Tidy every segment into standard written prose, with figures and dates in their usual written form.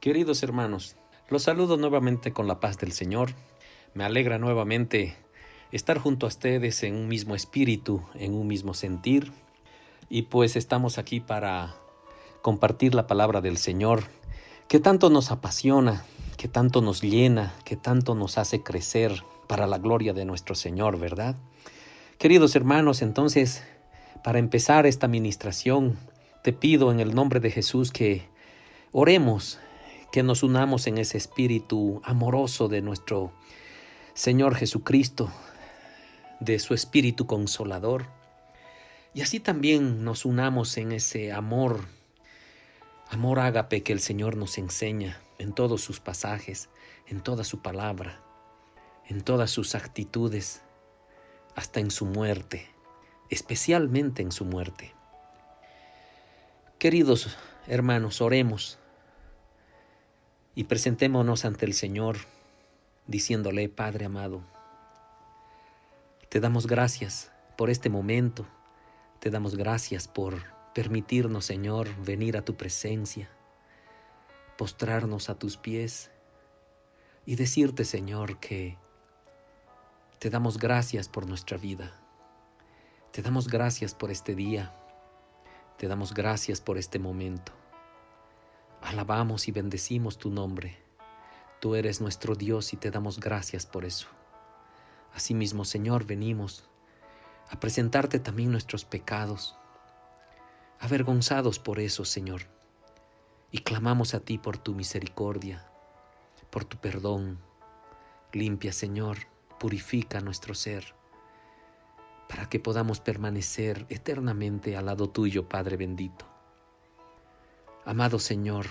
Queridos hermanos, los saludo nuevamente con la paz del Señor. Me alegra nuevamente estar junto a ustedes en un mismo espíritu, en un mismo sentir. Y pues estamos aquí para compartir la palabra del Señor, que tanto nos apasiona, que tanto nos llena, que tanto nos hace crecer para la gloria de nuestro Señor, ¿verdad? Queridos hermanos, entonces, para empezar esta ministración, te pido en el nombre de Jesús que oremos, que nos unamos en ese espíritu amoroso de nuestro Señor Jesucristo, de su espíritu consolador. Y así también nos unamos en ese amor ágape que el Señor nos enseña en todos sus pasajes, en toda su palabra, en todas sus actitudes, hasta en su muerte, especialmente en su muerte. Queridos hermanos, oremos y presentémonos ante el Señor diciéndole: Padre amado, te damos gracias por este momento, te damos gracias por permitirnos, Señor, venir a tu presencia, postrarnos a tus pies y decirte, Señor, que te damos gracias por nuestra vida, te damos gracias por este día, te damos gracias por este momento. Alabamos y bendecimos tu nombre. Tú eres nuestro Dios y te damos gracias por eso. Asimismo, Señor, venimos a presentarte también nuestros pecados, avergonzados por eso, Señor, y clamamos a ti por tu misericordia, por tu perdón. Limpia, Señor, purifica nuestro ser, para que podamos permanecer eternamente al lado tuyo, Padre bendito. Amado Señor,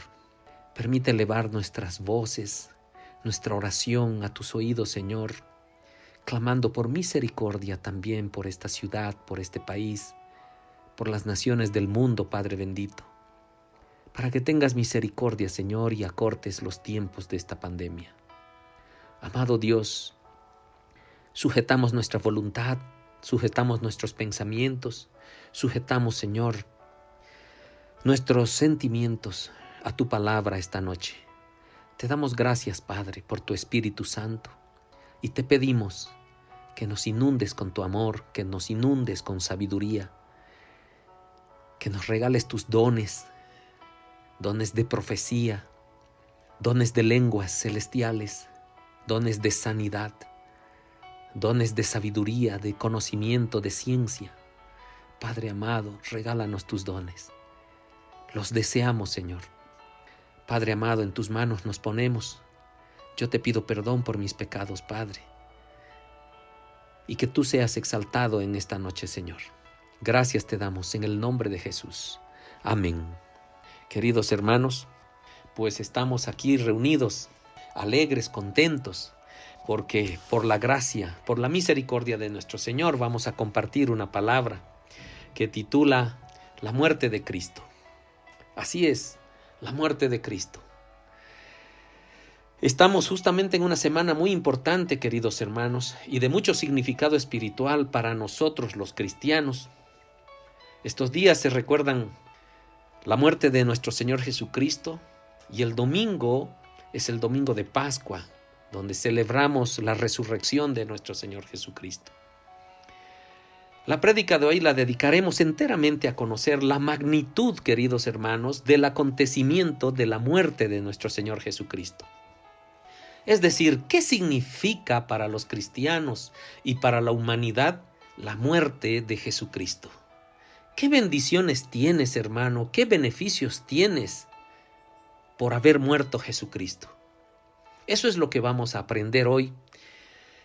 permite elevar nuestras voces, nuestra oración a tus oídos, Señor, clamando por misericordia también por esta ciudad, por este país, por las naciones del mundo, Padre bendito, para que tengas misericordia, Señor, y acortes los tiempos de esta pandemia. Amado Dios, sujetamos nuestra voluntad, sujetamos nuestros pensamientos, sujetamos, Señor, nuestros sentimientos a tu palabra esta noche. Te damos gracias, Padre, por tu Espíritu Santo, y te pedimos que nos inundes con tu amor, que nos inundes con sabiduría, que nos regales tus dones, dones de profecía, dones de lenguas celestiales, dones de sanidad, dones de sabiduría, de conocimiento, de ciencia. Padre amado, regálanos tus dones. Los deseamos, Señor. Padre amado, en tus manos nos ponemos. Yo te pido perdón por mis pecados, Padre, y que tú seas exaltado en esta noche, Señor. Gracias te damos en el nombre de Jesús. Amén. Queridos hermanos, pues estamos aquí reunidos, alegres, contentos, porque por la gracia, por la misericordia de nuestro Señor, vamos a compartir una palabra que titula La muerte de Cristo. Así es, la muerte de Cristo. Estamos justamente en una semana muy importante, queridos hermanos, y de mucho significado espiritual para nosotros los cristianos. Estos días se recuerdan la muerte de nuestro Señor Jesucristo, y el domingo es el domingo de Pascua, donde celebramos la resurrección de nuestro Señor Jesucristo. La prédica de hoy la dedicaremos enteramente a conocer la magnitud, queridos hermanos, del acontecimiento de la muerte de nuestro Señor Jesucristo. Es decir, ¿qué significa para los cristianos y para la humanidad la muerte de Jesucristo? ¿Qué bendiciones tienes, hermano? ¿Qué beneficios tienes por haber muerto Jesucristo? Eso es lo que vamos a aprender hoy,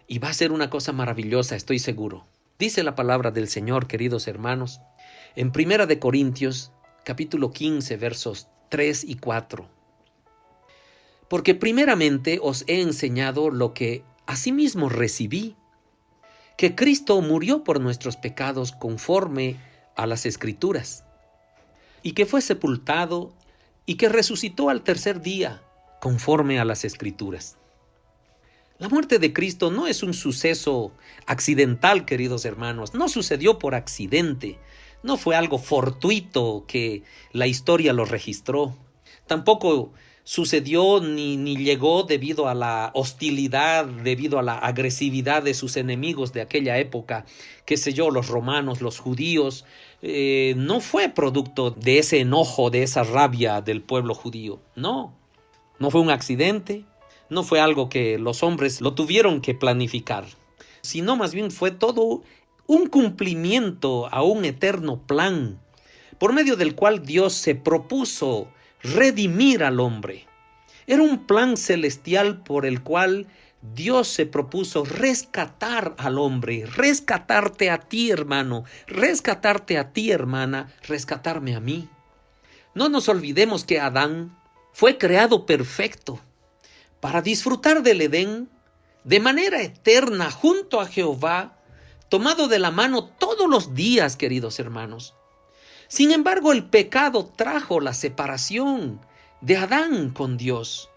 y va a ser una cosa maravillosa, estoy seguro. Dice la palabra del Señor, queridos hermanos, en 1 Corintios, capítulo 15, versos 3 y 4. Porque primeramente os he enseñado lo que asimismo recibí, que Cristo murió por nuestros pecados conforme a las Escrituras, y que fue sepultado y que resucitó al tercer día conforme a las Escrituras. La muerte de Cristo no es un suceso accidental, queridos hermanos. No sucedió por accidente. No fue algo fortuito que la historia lo registró. Tampoco sucedió ni llegó debido a la hostilidad, debido a la agresividad de sus enemigos de aquella época, qué sé yo, los romanos, los judíos. No fue producto de ese enojo, de esa rabia del pueblo judío. No fue un accidente, no fue algo que los hombres lo tuvieron que planificar, sino más bien fue todo un cumplimiento a un eterno plan, por medio del cual Dios se propuso redimir al hombre. Era un plan celestial por el cual Dios se propuso rescatar al hombre, rescatarte a ti, hermano, rescatarte a ti, hermana, rescatarme a mí. No nos olvidemos que Adán fue creado perfecto para disfrutar del Edén de manera eterna junto a Jehová, tomado de la mano todos los días, queridos hermanos. Sin embargo, el pecado trajo la separación de Adán con Dios,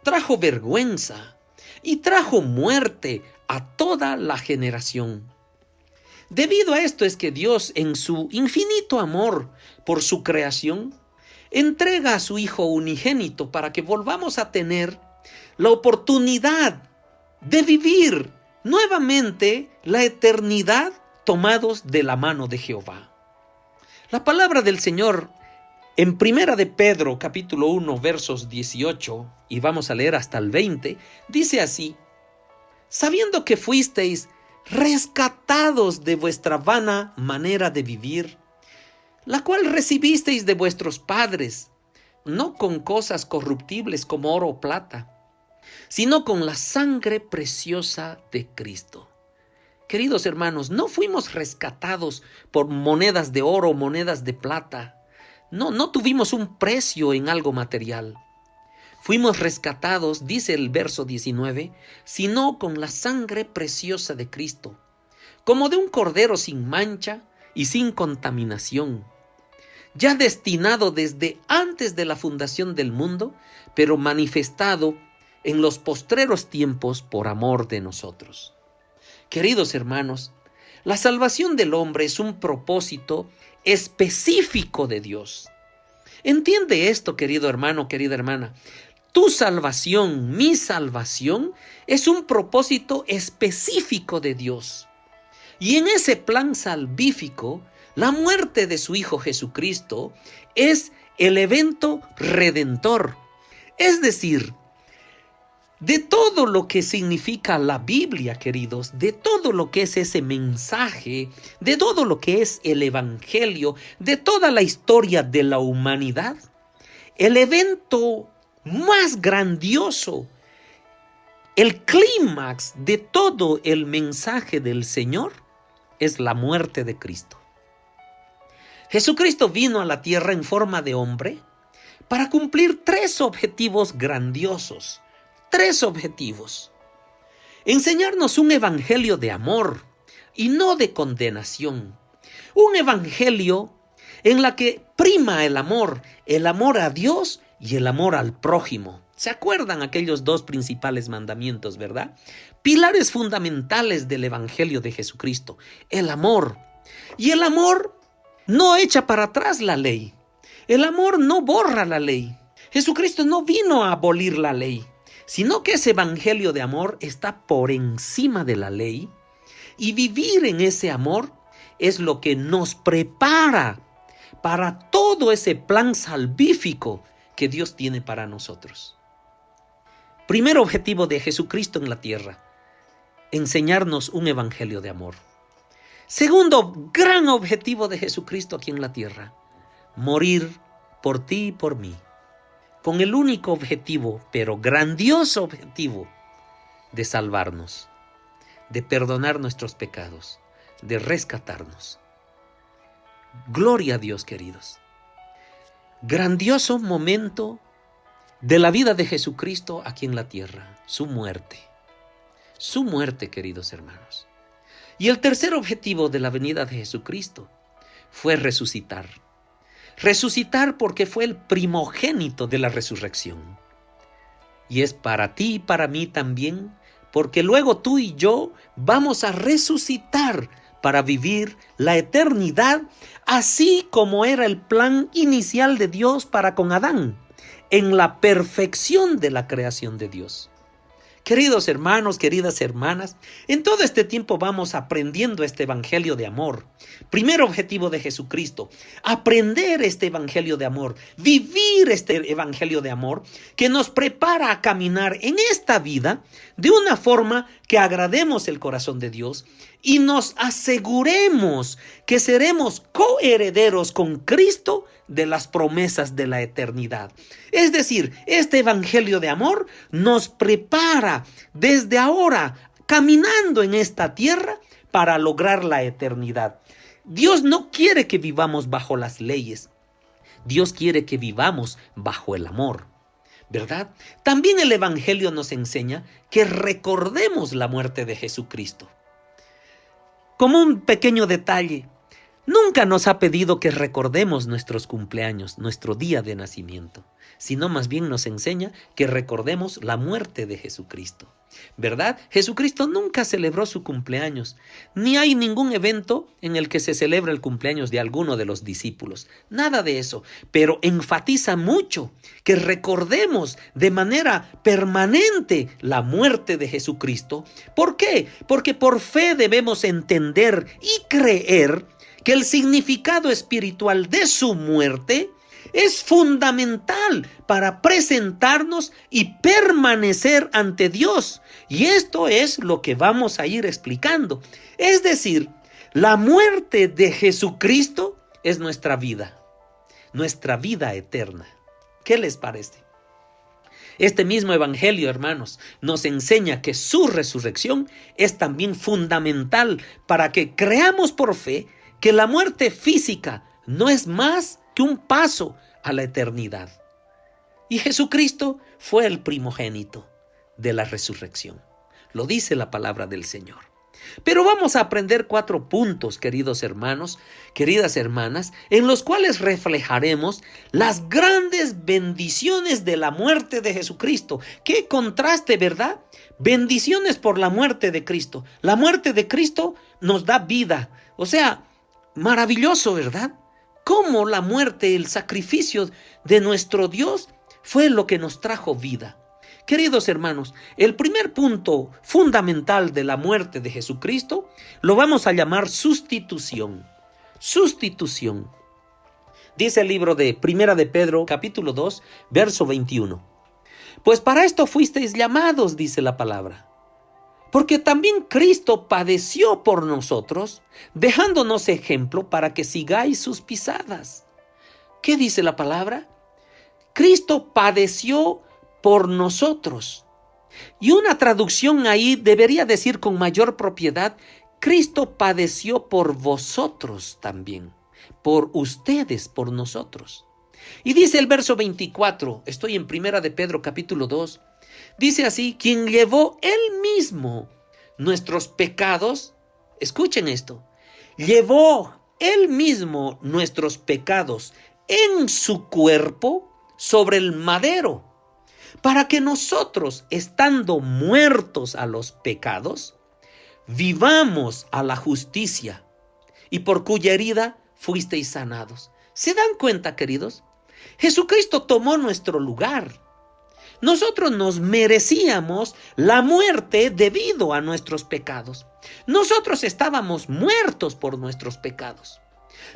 trajo vergüenza y trajo muerte a toda la generación. Debido a esto es que Dios, en su infinito amor por su creación, entrega a su Hijo unigénito para que volvamos a tener la oportunidad de vivir nuevamente la eternidad tomados de la mano de Jehová. La palabra del Señor en Primera de Pedro, capítulo 1, versos 18, y vamos a leer hasta el 20, dice así: sabiendo que fuisteis rescatados de vuestra vana manera de vivir, la cual recibisteis de vuestros padres, no con cosas corruptibles como oro o plata, sino con la sangre preciosa de Cristo. Queridos hermanos, no fuimos rescatados por monedas de oro o monedas de plata. No tuvimos un precio en algo material. Fuimos rescatados, dice el verso 19, sino con la sangre preciosa de Cristo, como de un cordero sin mancha y sin contaminación, ya destinado desde antes de la fundación del mundo, pero manifestado en los postreros tiempos por amor de nosotros. Queridos hermanos, la salvación del hombre es un propósito específico de Dios. Entiende esto, querido hermano, querida hermana. Tu salvación, mi salvación, es un propósito específico de Dios. Y en ese plan salvífico, la muerte de su Hijo Jesucristo es el evento redentor. Es decir, de todo lo que significa la Biblia, queridos, de todo lo que es ese mensaje, de todo lo que es el Evangelio, de toda la historia de la humanidad, el evento más grandioso, el clímax de todo el mensaje del Señor es la muerte de Cristo. Jesucristo vino a la tierra en forma de hombre para cumplir tres objetivos grandiosos. Tres objetivos: enseñarnos un evangelio de amor y no de condenación. Un evangelio en la que prima el amor a Dios y el amor al prójimo. ¿Se acuerdan aquellos dos principales mandamientos, verdad? Pilares fundamentales del evangelio de Jesucristo: el amor. Y el amor no echa para atrás la ley. El amor no borra la ley. Jesucristo no vino a abolir la ley, sino que ese evangelio de amor está por encima de la ley, y vivir en ese amor es lo que nos prepara para todo ese plan salvífico que Dios tiene para nosotros. Primer objetivo de Jesucristo en la tierra: enseñarnos un evangelio de amor. Segundo gran objetivo de Jesucristo aquí en la tierra: morir por ti y por mí, con el único objetivo, pero grandioso objetivo, de salvarnos, de perdonar nuestros pecados, de rescatarnos. Gloria a Dios, queridos. Grandioso momento de la vida de Jesucristo aquí en la tierra: su muerte. Su muerte, queridos hermanos. Y el tercer objetivo de la venida de Jesucristo fue resucitar. Resucitar porque fue el primogénito de la resurrección. Y es para ti y para mí también, porque luego tú y yo vamos a resucitar para vivir la eternidad, así como era el plan inicial de Dios para con Adán. en la perfección de la creación de Dios. Queridos hermanos, queridas hermanas, en todo este tiempo vamos aprendiendo este evangelio de amor. Primer objetivo de Jesucristo, aprender este evangelio de amor, vivir este evangelio de amor que nos prepara a caminar en esta vida de una forma que agrademos el corazón de Dios y nos aseguremos que seremos coherederos con Cristo de las promesas de la eternidad. Es decir, este evangelio de amor nos prepara desde ahora, caminando en esta tierra para lograr la eternidad. Dios no quiere que vivamos bajo las leyes. Dios quiere que vivamos bajo el amor, ¿verdad? También el evangelio nos enseña que recordemos la muerte de Jesucristo. Como un pequeño detalle, nunca nos ha pedido que recordemos nuestros cumpleaños, nuestro día de nacimiento, sino más bien nos enseña que recordemos la muerte de Jesucristo, ¿verdad? Jesucristo nunca celebró su cumpleaños, ni hay ningún evento en el que se celebra el cumpleaños de alguno de los discípulos, nada de eso, pero enfatiza mucho que recordemos de manera permanente la muerte de Jesucristo. ¿Por qué? Porque por fe debemos entender y creer que el significado espiritual de su muerte es fundamental para presentarnos y permanecer ante Dios. Y esto es lo que vamos a ir explicando. Es decir, la muerte de Jesucristo es nuestra vida eterna. ¿Qué les parece? Este mismo evangelio, hermanos, nos enseña que su resurrección es también fundamental para que creamos por fe que la muerte física no es más que un paso a la eternidad. Y Jesucristo fue el primogénito de la resurrección. Lo dice la palabra del Señor. Pero vamos a aprender 4 puntos, queridos hermanos, queridas hermanas, en los cuales reflejaremos las grandes bendiciones de la muerte de Jesucristo. ¡Qué contraste!, ¿verdad? Bendiciones por la muerte de Cristo. La muerte de Cristo nos da vida. O sea, maravilloso, ¿verdad? Cómo la muerte, el sacrificio de nuestro Dios fue lo que nos trajo vida. Queridos hermanos, el primer punto fundamental de la muerte de Jesucristo lo vamos a llamar sustitución. Sustitución. Dice el libro de Primera de Pedro, capítulo 2, verso 21. Pues para esto fuisteis llamados, dice la palabra. Porque también Cristo padeció por nosotros, dejándonos ejemplo para que sigáis sus pisadas. ¿Qué dice la palabra? Cristo padeció por nosotros. Y una traducción ahí debería decir con mayor propiedad, Cristo padeció por vosotros también, por ustedes, por nosotros. Y dice el verso 24, estoy en Primera de Pedro capítulo 2, dice así, quien llevó él mismo nuestros pecados, escuchen esto, llevó él mismo nuestros pecados en su cuerpo sobre el madero, para que nosotros, estando muertos a los pecados, vivamos a la justicia, y por cuya herida fuisteis sanados. ¿Se dan cuenta, queridos? Jesucristo tomó nuestro lugar. Nosotros nos merecíamos la muerte debido a nuestros pecados. Nosotros estábamos muertos por nuestros pecados.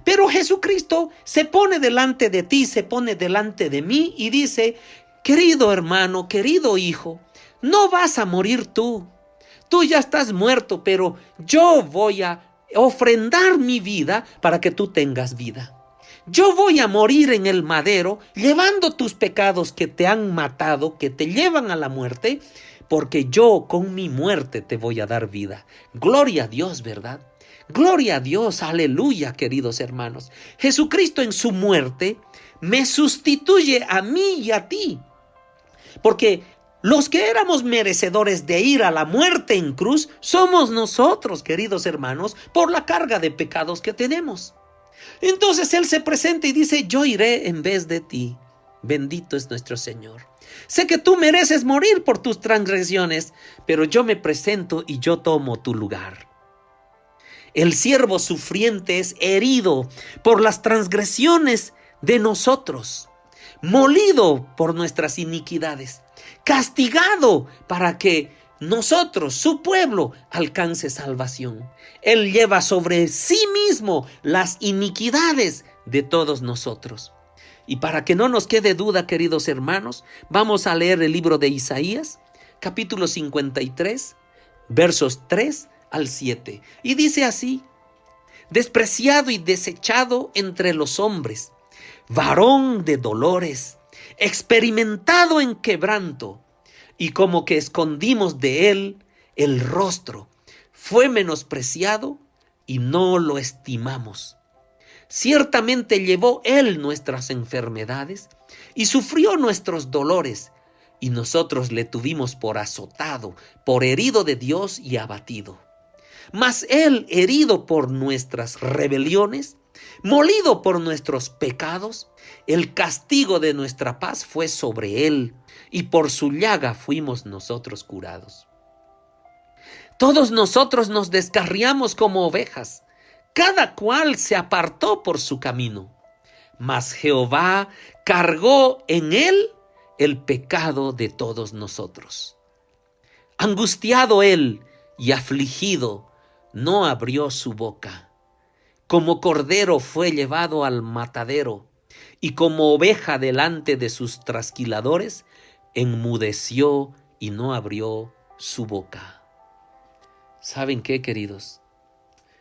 Pero Jesucristo se pone delante de ti, se pone delante de mí y dice, querido hermano, querido hijo, no vas a morir tú. Tú ya estás muerto, pero yo voy a ofrendar mi vida para que tú tengas vida. Yo voy a morir en el madero, llevando tus pecados que te han matado, que te llevan a la muerte, porque yo con mi muerte te voy a dar vida. Gloria a Dios, ¿verdad? Gloria a Dios, aleluya, queridos hermanos. Jesucristo en su muerte me sustituye a mí y a ti. Porque los que éramos merecedores de ir a la muerte en cruz, somos nosotros, queridos hermanos, por la carga de pecados que tenemos. Entonces Él se presenta y dice, yo iré en vez de ti. Bendito es nuestro Señor. Sé que tú mereces morir por tus transgresiones, pero yo me presento y yo tomo tu lugar. El siervo sufriente es herido por las transgresiones de nosotros, molido por nuestras iniquidades, castigado para que nosotros, su pueblo, alcance salvación. Él lleva sobre sí mismo las iniquidades de todos nosotros. Y para que no nos quede duda, queridos hermanos, vamos a leer el libro de Isaías, capítulo 53, versos 3 al 7. Y dice así: despreciado y desechado entre los hombres, varón de dolores, experimentado en quebranto, y como que escondimos de él el rostro, fue menospreciado y no lo estimamos. Ciertamente llevó él nuestras enfermedades y sufrió nuestros dolores, y nosotros le tuvimos por azotado, por herido de Dios y abatido. Mas él, herido por nuestras rebeliones, molido por nuestros pecados, el castigo de nuestra paz fue sobre él, y por su llaga fuimos nosotros curados. Todos nosotros nos descarriamos como ovejas, cada cual se apartó por su camino, mas Jehová cargó en él el pecado de todos nosotros. Angustiado él y afligido, no abrió su boca. Como cordero fue llevado al matadero, y como oveja delante de sus trasquiladores, enmudeció y no abrió su boca. ¿Saben qué, queridos?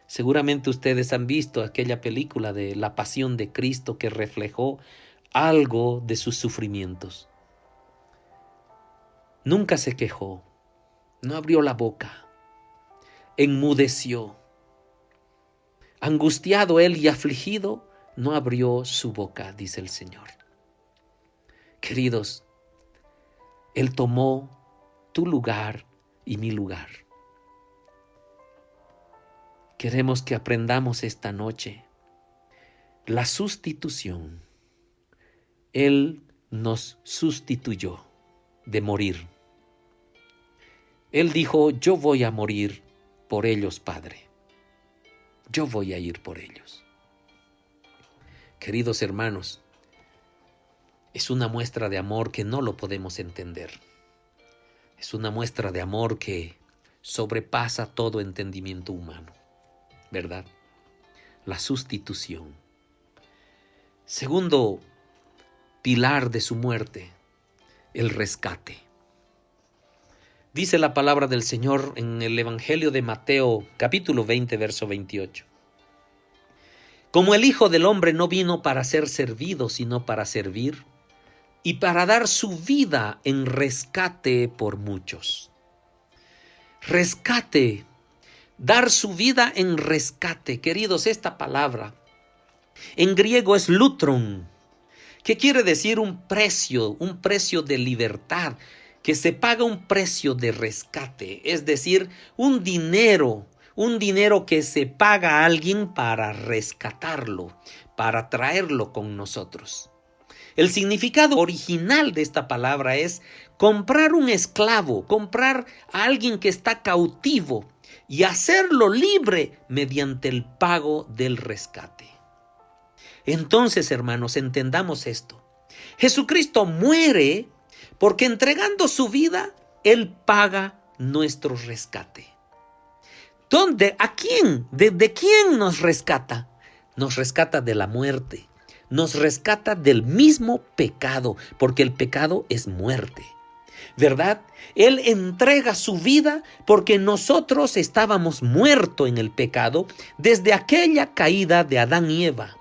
Seguramente ustedes han visto aquella película de La Pasión de Cristo que reflejó algo de sus sufrimientos. Nunca se quejó, no abrió la boca, enmudeció. Angustiado él y afligido, no abrió su boca, dice el Señor. Queridos, Él tomó tu lugar y mi lugar. Queremos que aprendamos esta noche la sustitución. Él nos sustituyó de morir. Él dijo: yo voy a morir por ellos, Padre. Yo voy a ir por ellos. Queridos hermanos, es una muestra de amor que no lo podemos entender. Es una muestra de amor que sobrepasa todo entendimiento humano, ¿verdad? La sustitución. Segundo pilar de su muerte, el rescate. Dice la palabra del Señor en el Evangelio de Mateo, capítulo 20, verso 28. Como el Hijo del Hombre no vino para ser servido, sino para servir, y para dar su vida en rescate por muchos. Rescate, dar su vida en rescate. Queridos, esta palabra en griego es lutron, que quiere decir un precio de libertad, que se paga un precio de rescate, es decir, un dinero que se paga a alguien para rescatarlo, para traerlo con nosotros. El significado original de esta palabra es comprar un esclavo, comprar a alguien que está cautivo y hacerlo libre mediante el pago del rescate. Entonces, hermanos, entendamos esto. Jesucristo muere porque entregando su vida, Él paga nuestro rescate. ¿Dónde? ¿A quién? ¿De quién nos rescata? Nos rescata de la muerte. Nos rescata del mismo pecado, porque el pecado es muerte, ¿verdad? Él entrega su vida porque nosotros estábamos muertos en el pecado desde aquella caída de Adán y Eva.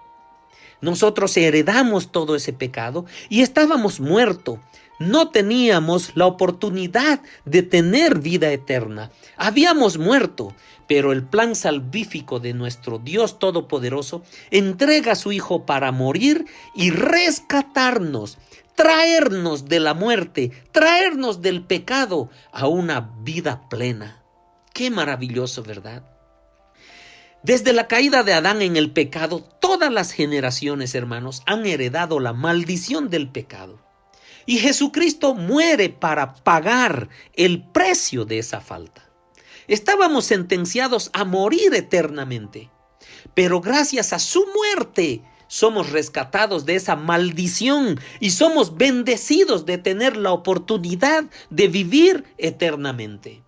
Nosotros heredamos todo ese pecado y estábamos muertos. No teníamos la oportunidad de tener vida eterna. Habíamos muerto, pero el plan salvífico de nuestro Dios Todopoderoso entrega a su Hijo para morir y rescatarnos, traernos de la muerte, traernos del pecado a una vida plena. Qué maravilloso, ¿verdad? Desde la caída de Adán en el pecado, todas las generaciones, hermanos, han heredado la maldición del pecado. Y Jesucristo muere para pagar el precio de esa falta. Estábamos sentenciados a morir eternamente, pero gracias a su muerte somos rescatados de esa maldición y somos bendecidos de tener la oportunidad de vivir eternamente.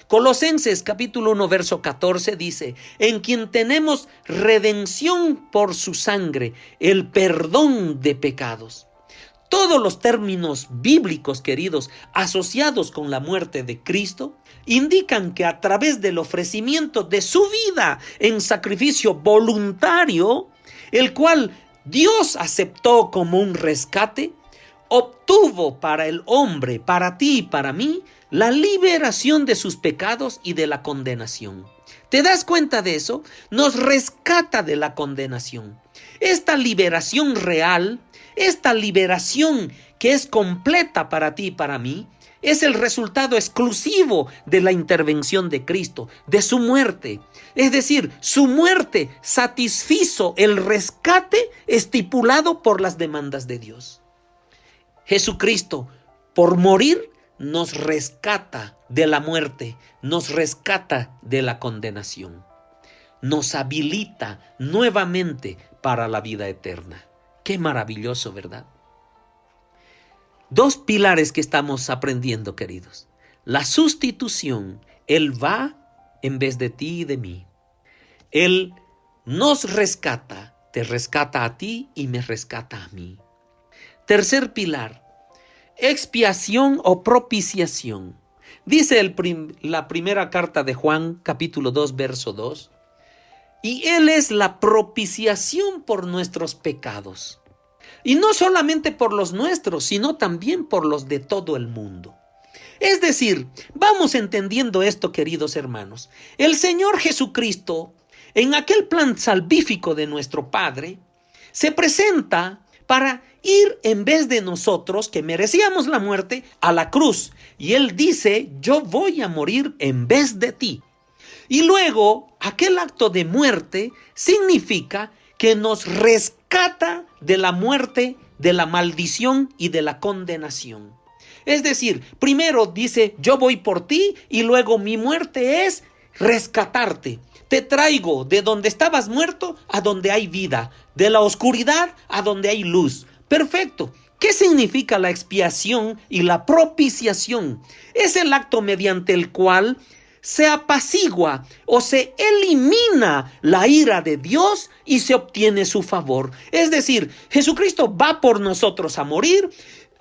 Colosenses capítulo 1 verso 14 dice: en quien tenemos redención por su sangre, el perdón de pecados. Todos los términos bíblicos, queridos, asociados con la muerte de Cristo, indican que a través del ofrecimiento de su vida en sacrificio voluntario, el cual Dios aceptó como un rescate, obtuvo para el hombre, para ti y para mí, la liberación de sus pecados y de la condenación. ¿Te das cuenta de eso? Nos rescata de la condenación. Esta liberación real, esta liberación que es completa para ti y para mí, es el resultado exclusivo de la intervención de Cristo, de su muerte. Es decir, su muerte satisfizo el rescate estipulado por las demandas de Dios. Jesucristo, por morir, nos rescata de la muerte, nos rescata de la condenación, nos habilita nuevamente para la vida eterna. Qué maravilloso, ¿verdad? Dos pilares que estamos aprendiendo, queridos. La sustitución. Él va en vez de ti y de mí. Él nos rescata, te rescata a ti y me rescata a mí. Tercer pilar. Expiación o propiciación. Dice la primera carta de Juan, capítulo 2, verso 2. Y Él es la propiciación por nuestros pecados. Y no solamente por los nuestros, sino también por los de todo el mundo. Es decir, vamos entendiendo esto, queridos hermanos. El Señor Jesucristo, en aquel plan salvífico de nuestro Padre, se presenta para ir en vez de nosotros, que merecíamos la muerte, a la cruz. Y Él dice: yo voy a morir en vez de ti. Y luego, aquel acto de muerte significa que nos rescata de la muerte, de la maldición y de la condenación. Es decir, primero dice: yo voy por ti, y luego mi muerte es rescatarte. Te traigo de donde estabas muerto a donde hay vida, de la oscuridad a donde hay luz. Perfecto. ¿Qué significa la expiación y la propiciación? Es el acto mediante el cual se apacigua o se elimina la ira de Dios y se obtiene su favor. Es decir, Jesucristo va por nosotros a morir,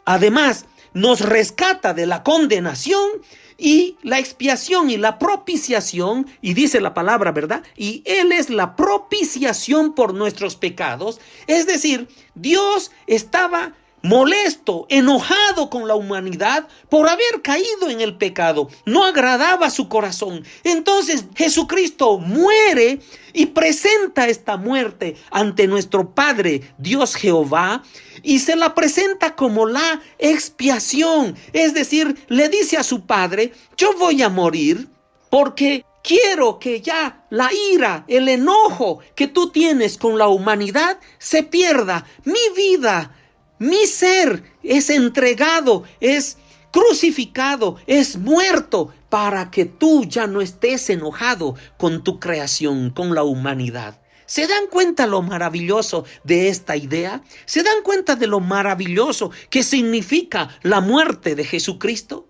además nos rescata de la condenación, y la expiación y la propiciación, y dice la palabra, ¿verdad? Y Él es la propiciación por nuestros pecados. Es decir, Dios estaba molesto, enojado con la humanidad por haber caído en el pecado. No agradaba a su corazón. Entonces Jesucristo muere y presenta esta muerte ante nuestro Padre, Dios Jehová, y se la presenta como la expiación. Es decir, le dice a su Padre: yo voy a morir porque quiero que ya la ira, el enojo que tú tienes con la humanidad se pierda. Mi vida, mi ser es entregado, es crucificado, es muerto, para que tú ya no estés enojado con tu creación, con la humanidad. ¿Se dan cuenta lo maravilloso de esta idea? ¿Se dan cuenta de lo maravilloso que significa la muerte de Jesucristo?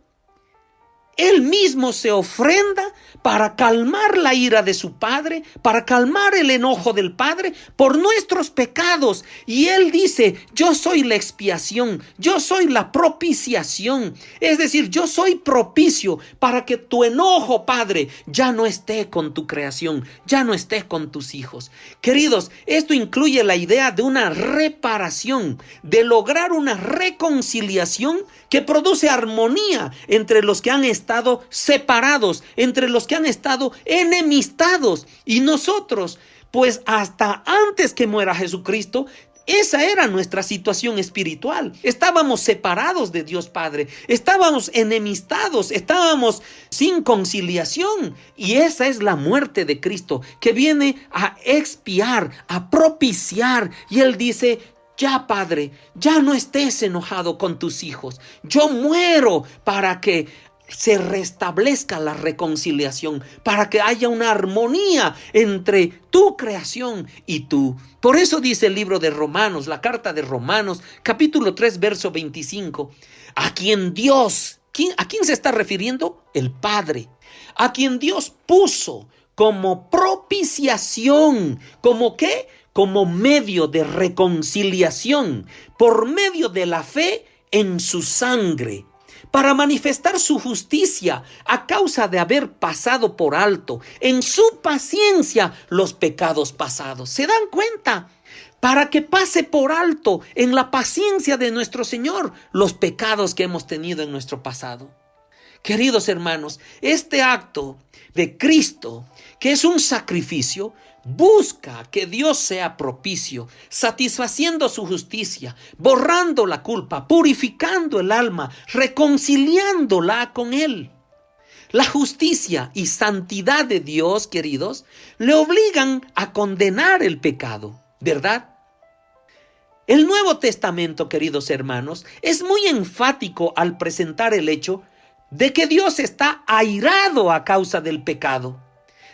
Él mismo se ofrenda para calmar la ira de su Padre, para calmar el enojo del Padre por nuestros pecados. Y Él dice: yo soy la expiación, yo soy la propiciación. Es decir, yo soy propicio para que tu enojo, Padre, ya no esté con tu creación, ya no esté con tus hijos. Queridos, esto incluye la idea de una reparación, de lograr una reconciliación que produce armonía entre los que han estado separados, entre los que han estado enemistados. Y nosotros, pues hasta antes que muera Jesucristo, esa era nuestra situación espiritual. Estábamos separados de Dios Padre, estábamos enemistados, estábamos sin conciliación. Y esa es la muerte de Cristo, que viene a expiar, a propiciar. Y Él dice: ya, Padre, ya no estés enojado con tus hijos. Yo muero para que se restablezca la reconciliación, para que haya una armonía entre tu creación y tú. Por eso dice el libro de Romanos, la carta de Romanos, capítulo 3, verso 25, a quien Dios, ¿a quién se está refiriendo? El Padre, a quien Dios puso como propiciación, ¿como qué? Como medio de reconciliación, por medio de la fe en su sangre, para manifestar su justicia a causa de haber pasado por alto en su paciencia los pecados pasados. ¿Se dan cuenta? Para que pase por alto en la paciencia de nuestro Señor los pecados que hemos tenido en nuestro pasado. Queridos hermanos, este acto de Cristo, que es un sacrificio, busca que Dios sea propicio, satisfaciendo su justicia, borrando la culpa, purificando el alma, reconciliándola con Él. La justicia y santidad de Dios, queridos, le obligan a condenar el pecado, ¿verdad? El Nuevo Testamento, queridos hermanos, es muy enfático al presentar el hecho de que Dios está airado a causa del pecado.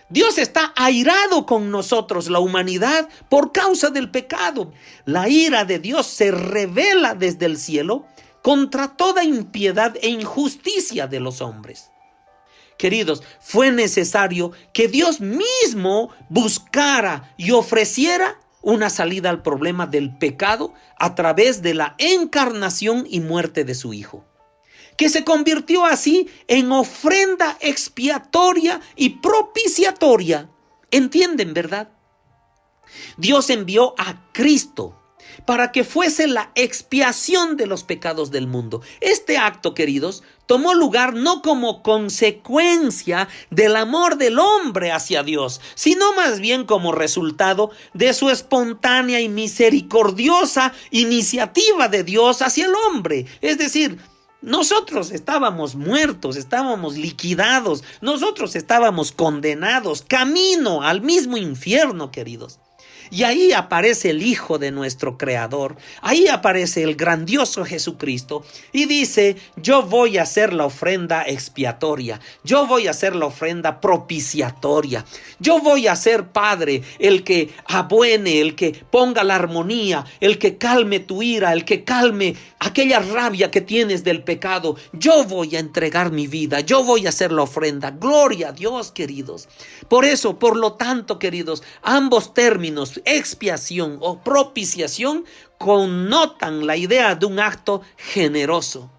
Dios está airado con nosotros, la humanidad, por causa del pecado. La ira de Dios se revela desde el cielo contra toda impiedad e injusticia de los hombres. Queridos, fue necesario que Dios mismo buscara y ofreciera una salida al problema del pecado a través de la encarnación y muerte de su Hijo, que se convirtió así en ofrenda expiatoria y propiciatoria. ¿Entienden, verdad? Dios envió a Cristo para que fuese la expiación de los pecados del mundo. Este acto, queridos, tomó lugar no como consecuencia del amor del hombre hacia Dios, sino más bien como resultado de su espontánea y misericordiosa iniciativa de Dios hacia el hombre. Es decir, nosotros estábamos muertos, estábamos liquidados, nosotros estábamos condenados, camino al mismo infierno, queridos. Y ahí aparece el Hijo de nuestro Creador, ahí aparece el grandioso Jesucristo y dice: yo voy a hacer la ofrenda expiatoria, yo voy a hacer la ofrenda propiciatoria, yo voy a ser, Padre, el que abuene, el que ponga la armonía, el que calme tu ira, el que calme aquella rabia que tienes del pecado. Yo voy a entregar mi vida, yo voy a hacer la ofrenda. Gloria a Dios, queridos. Por eso, por lo tanto, queridos, ambos términos, expiación o propiciación, connotan la idea de un acto generoso.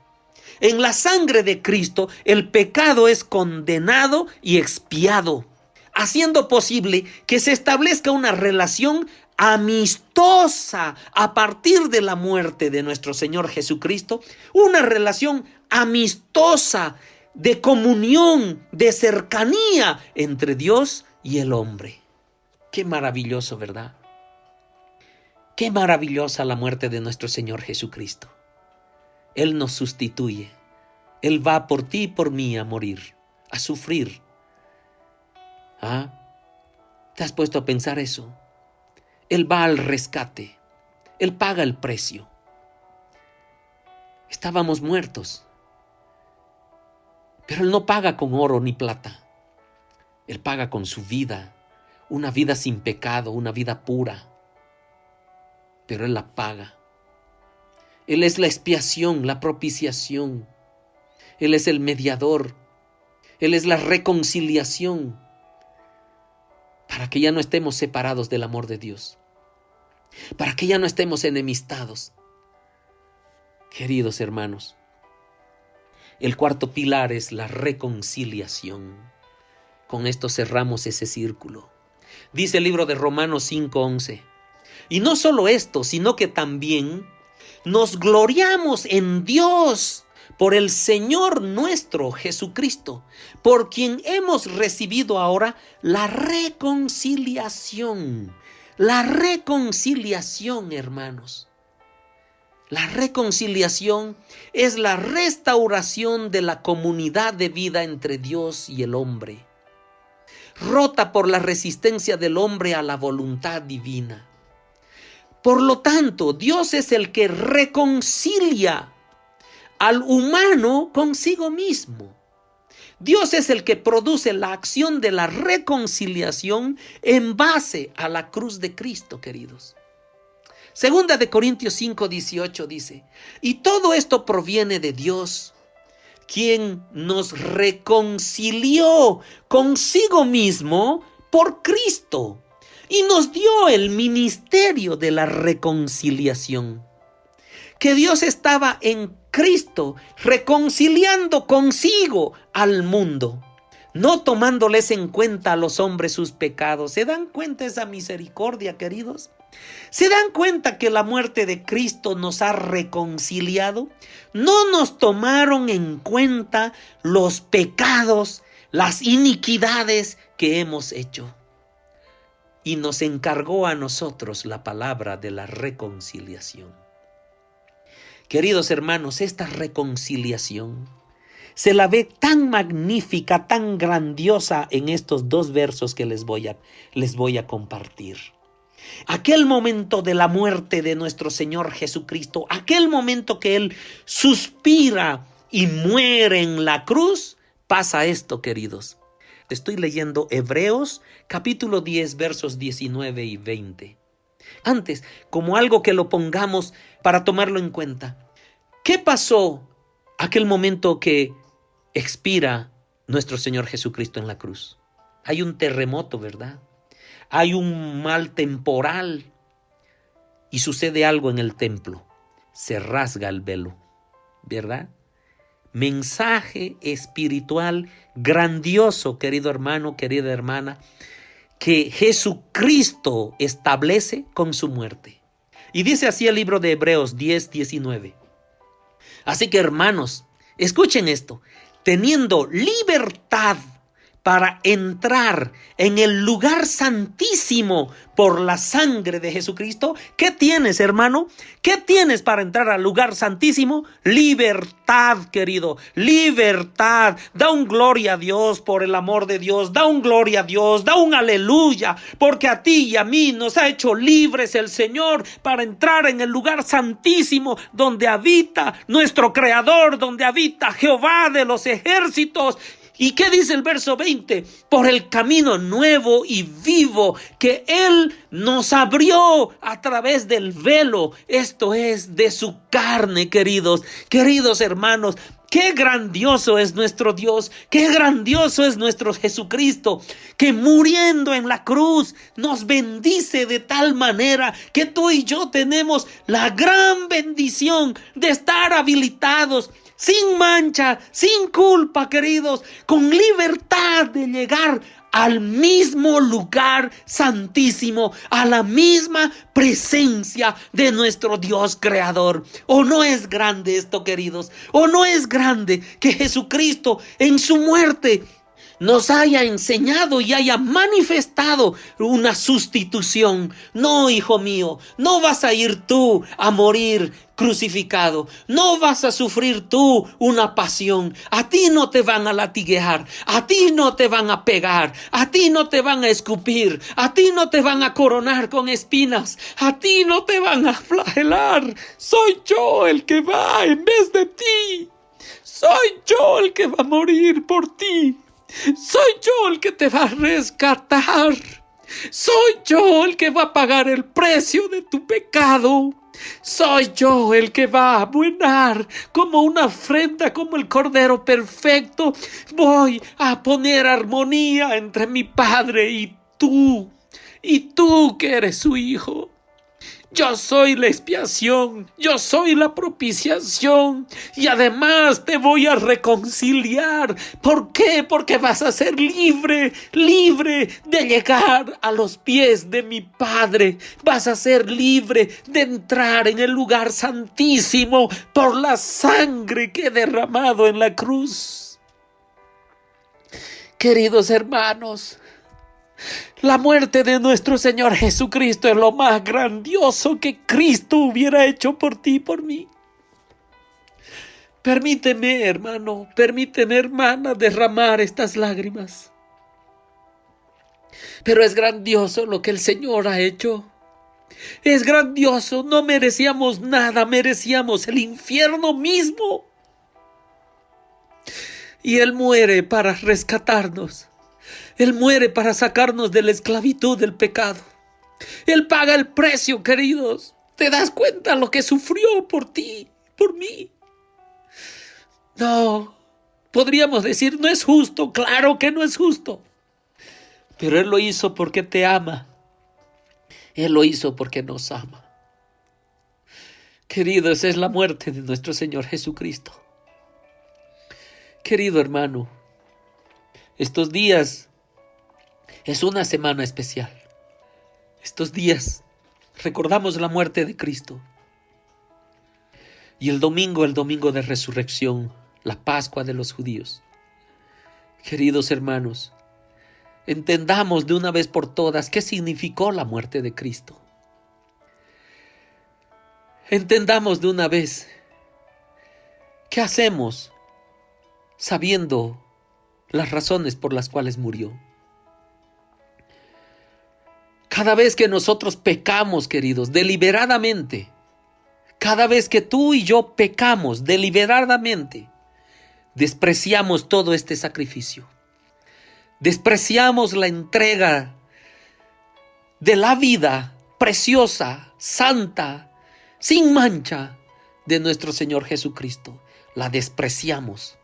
En la sangre de Cristo, el pecado es condenado y expiado, haciendo posible que se establezca una relación amistosa a partir de la muerte de nuestro Señor Jesucristo, una relación amistosa de comunión, de cercanía entre Dios y el hombre. Qué maravilloso, ¿verdad? Qué maravillosa la muerte de nuestro Señor Jesucristo. Él nos sustituye. Él va por ti y por mí a morir, a sufrir. ¿Ah? ¿Te has puesto a pensar eso? Él va al rescate. Él paga el precio. Estábamos muertos. Pero Él no paga con oro ni plata. Él paga con su vida. Una vida sin pecado, una vida pura. Pero Él la paga. Él es la expiación, la propiciación. Él es el mediador. Él es la reconciliación. Para que ya no estemos separados del amor de Dios. Para que ya no estemos enemistados. Queridos hermanos, el cuarto pilar es la reconciliación. Con esto cerramos ese círculo. Dice el libro de Romanos 5:11. Y no solo esto, sino que también nos gloriamos en Dios por el Señor nuestro Jesucristo, por quien hemos recibido ahora la reconciliación. La reconciliación, hermanos. La reconciliación es la restauración de la comunidad de vida entre Dios y el hombre, rota por la resistencia del hombre a la voluntad divina. Por lo tanto, Dios es el que reconcilia al humano consigo mismo. Dios es el que produce la acción de la reconciliación en base a la cruz de Cristo, queridos. Segunda de Corintios 5:18 dice, y todo esto proviene de Dios, quien nos reconcilió consigo mismo por Cristo y nos dio el ministerio de la reconciliación. Que Dios estaba en Cristo reconciliando consigo al mundo, no tomándoles en cuenta a los hombres sus pecados. ¿Se dan cuenta esa misericordia, queridos? ¿Se dan cuenta que la muerte de Cristo nos ha reconciliado? No nos tomaron en cuenta los pecados, las iniquidades que hemos hecho. Y nos encargó a nosotros la palabra de la reconciliación. Queridos hermanos, esta reconciliación se la ve tan magnífica, tan grandiosa en estos dos versos que les voy a compartir. Aquel momento de la muerte de nuestro Señor Jesucristo, aquel momento que Él suspira y muere en la cruz, pasa esto, queridos. Estoy leyendo Hebreos capítulo 10, versos 19 y 20. Antes, como algo que lo pongamos para tomarlo en cuenta, ¿qué pasó aquel momento que expira nuestro Señor Jesucristo en la cruz? Hay un terremoto, ¿verdad? Hay un mal temporal y sucede algo en el templo. Se rasga el velo, ¿verdad? Mensaje espiritual grandioso, querido hermano, querida hermana, que Jesucristo establece con su muerte. Y dice así el libro de Hebreos 10:19. Así que, hermanos, escuchen esto. Teniendo libertad para entrar en el lugar santísimo por la sangre de Jesucristo. ¿Qué tienes, hermano? ¿Qué tienes para entrar al lugar santísimo? Libertad, querido, libertad. Da un gloria a Dios por el amor de Dios, da un gloria a Dios, da un aleluya, porque a ti y a mí nos ha hecho libres el Señor para entrar en el lugar santísimo donde habita nuestro Creador, donde habita Jehová de los ejércitos. ¿Y qué dice el verso 20? Por el camino nuevo y vivo que Él nos abrió a través del velo, esto es, de su carne, queridos hermanos. Qué grandioso es nuestro Dios, qué grandioso es nuestro Jesucristo, que muriendo en la cruz nos bendice de tal manera que tú y yo tenemos la gran bendición de estar habilitados, sin mancha, sin culpa, queridos, con libertad de llegar al mismo lugar santísimo, a la misma presencia de nuestro Dios creador. ¿O no es grande esto, queridos? ¿O no es grande que Jesucristo en su muerte nos haya enseñado y haya manifestado una sustitución? No, hijo mío, no vas a ir tú a morir crucificado, no vas a sufrir tú una pasión. A ti no te van a latiguear, a ti no te van a pegar, a ti no te van a escupir, a ti no te van a coronar con espinas, a ti no te van a flagelar. Soy yo el que va en vez de ti, soy yo el que va a morir por ti. Soy yo el que te va a rescatar. Soy yo el que va a pagar el precio de tu pecado. Soy yo el que va a abonar como una ofrenda, como el Cordero perfecto. Voy a poner armonía entre mi Padre y tú que eres su Hijo. Yo soy la expiación, yo soy la propiciación y además te voy a reconciliar. ¿Por qué? Porque vas a ser libre de llegar a los pies de mi Padre. Vas a ser libre de entrar en el lugar santísimo por la sangre que he derramado en la cruz. Queridos hermanos, la muerte de nuestro Señor Jesucristo es lo más grandioso que Cristo hubiera hecho por ti y por mí. Permíteme, hermano, permíteme, hermana, derramar estas lágrimas. Pero es grandioso lo que el Señor ha hecho. Es grandioso, no merecíamos nada, merecíamos el infierno mismo. Y Él muere para rescatarnos. Él muere para sacarnos de la esclavitud del pecado. Él paga el precio, queridos. ¿Te das cuenta lo que sufrió por ti, por mí? No, podríamos decir, no es justo. Claro que no es justo. Pero Él lo hizo porque te ama. Él lo hizo porque nos ama. Queridos, es la muerte de nuestro Señor Jesucristo. Querido hermano, estos días es una semana especial. Estos días recordamos la muerte de Cristo. Y el domingo de resurrección, la Pascua de los judíos. Queridos hermanos, entendamos de una vez por todas qué significó la muerte de Cristo. Entendamos de una vez qué hacemos sabiendo las razones por las cuales murió. Cada vez que nosotros pecamos, queridos, deliberadamente, cada vez que tú y yo pecamos deliberadamente, despreciamos todo este sacrificio. Despreciamos la entrega de la vida preciosa, santa, sin mancha de nuestro Señor Jesucristo. La despreciamos,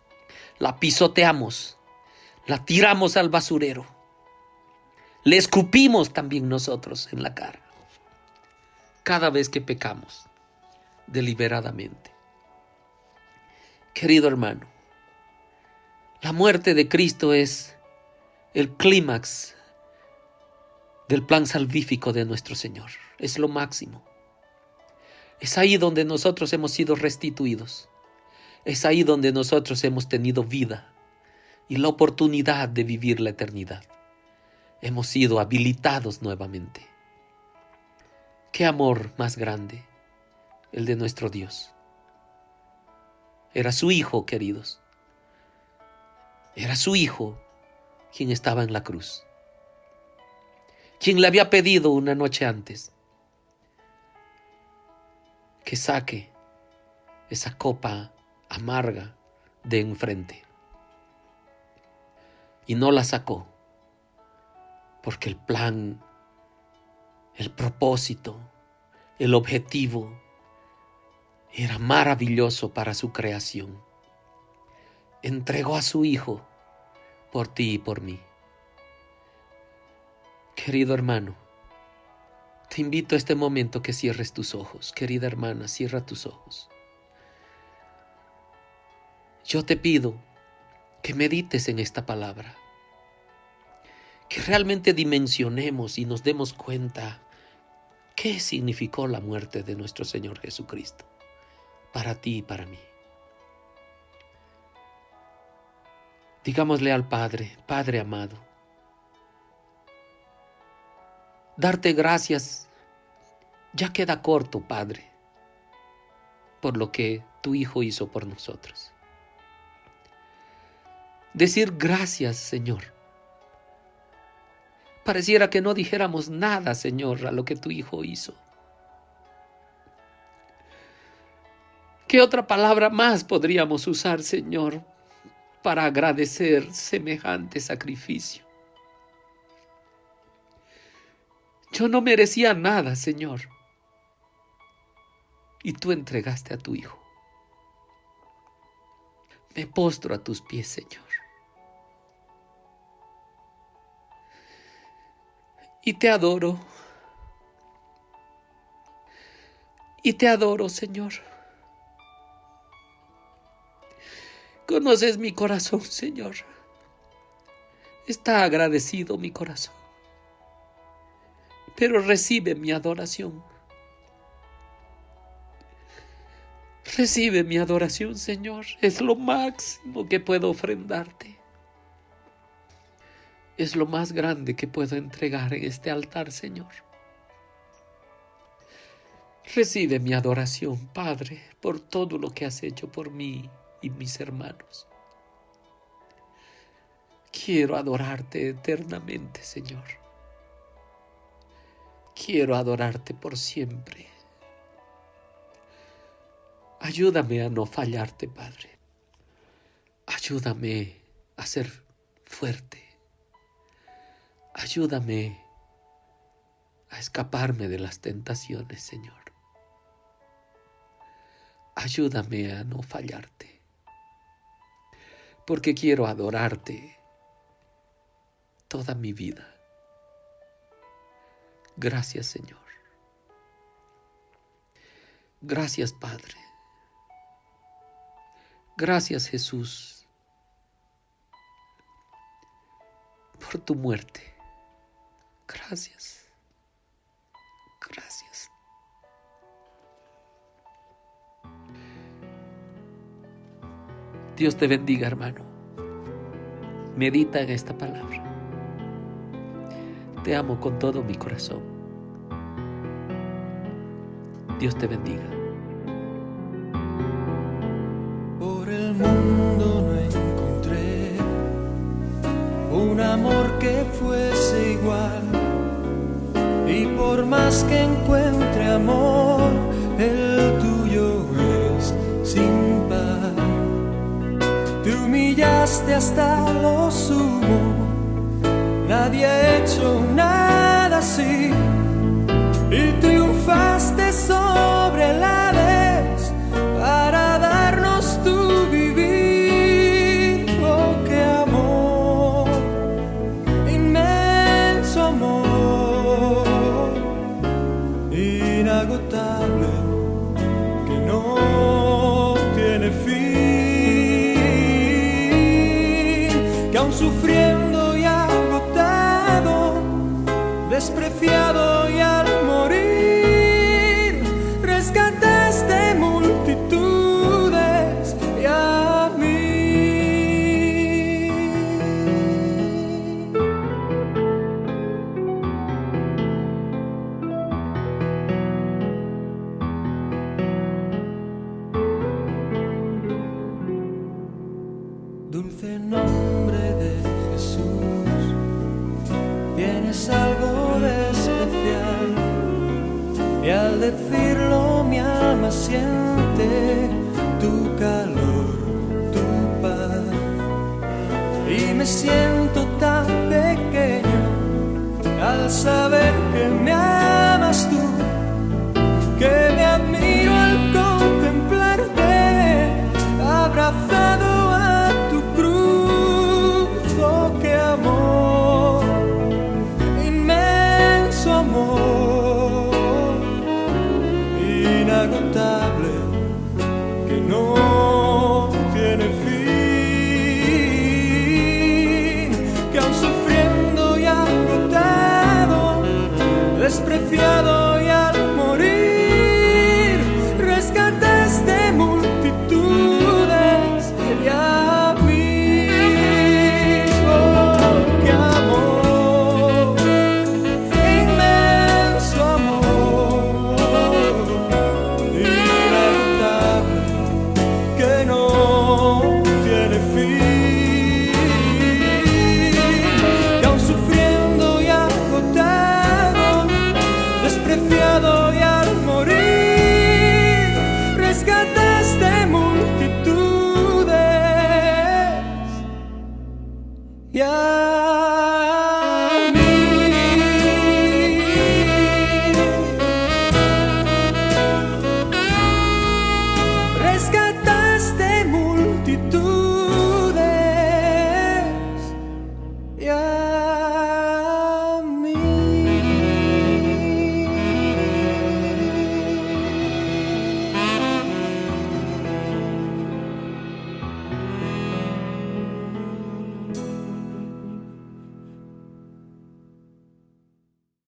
la pisoteamos, la tiramos al basurero. Le escupimos también nosotros en la cara. Cada vez que pecamos deliberadamente. Querido hermano, la muerte de Cristo es el clímax del plan salvífico de nuestro Señor. Es lo máximo. Es ahí donde nosotros hemos sido restituidos. Es ahí donde nosotros hemos tenido vida y la oportunidad de vivir la eternidad. Hemos sido habilitados nuevamente. ¡Qué amor más grande el de nuestro Dios! Era su Hijo, queridos. Era su Hijo quien estaba en la cruz. Quien le había pedido una noche antes que saque esa copa amarga de enfrente. Y no la sacó, porque el plan, el propósito, el objetivo era maravilloso para su creación. Entregó a su Hijo por ti y por mí. Querido hermano, te invito a este momento que cierres tus ojos. Querida hermana, cierra tus ojos. Yo te pido que medites en esta palabra, que realmente dimensionemos y nos demos cuenta qué significó la muerte de nuestro Señor Jesucristo para ti y para mí. Digámosle al Padre, Padre amado, darte gracias ya queda corto, Padre, por lo que tu Hijo hizo por nosotros. Decir gracias, Señor. Pareciera que no dijéramos nada, Señor, a lo que tu Hijo hizo. ¿Qué otra palabra más podríamos usar, Señor, para agradecer semejante sacrificio? Yo no merecía nada, Señor, y tú entregaste a tu Hijo. Me postro a tus pies, Señor. Y te adoro. Y te adoro, Señor. Conoces mi corazón, Señor. Está agradecido mi corazón. Pero recibe mi adoración. Recibe mi adoración, Señor. Es lo máximo que puedo ofrendarte. Es lo más grande que puedo entregar en este altar, Señor. Recibe mi adoración, Padre, por todo lo que has hecho por mí y mis hermanos. Quiero adorarte eternamente, Señor. Quiero adorarte por siempre. Ayúdame a no fallarte, Padre. Ayúdame a ser fuerte. Ayúdame a escaparme de las tentaciones, Señor. Ayúdame a no fallarte, porque quiero adorarte toda mi vida. Gracias, Señor. Gracias, Padre. Gracias, Jesús, por tu muerte. Gracias. Gracias. Dios te bendiga, hermano. Medita en esta palabra. Te amo con todo mi corazón. Dios te bendiga. Por el mundo no encontré un amor que fuese igual, y por más que encuentre amor, el tuyo es sin par. Te humillaste hasta lo sumo, nadie ha hecho nada así, y triunfaste sobre la vez para darnos tu vivir. Oh, qué amor, inmenso amor, inagotable, que no tiene fin, que aun sufriendo y agotado, despreciado y al morir, rescataste multitudes y a mí. Dulce nombre de Jesús, tienes algo de especial, y al decirlo mi alma siente tu calor, tu paz, y me siento tan pequeño al saber que me amas tú, que me admiro al contemplarte abrazado a tu cruz. Oh, qué amor, inmenso amor, inagotable, que no tiene fin, que aun sufriendo y agotado, despreciado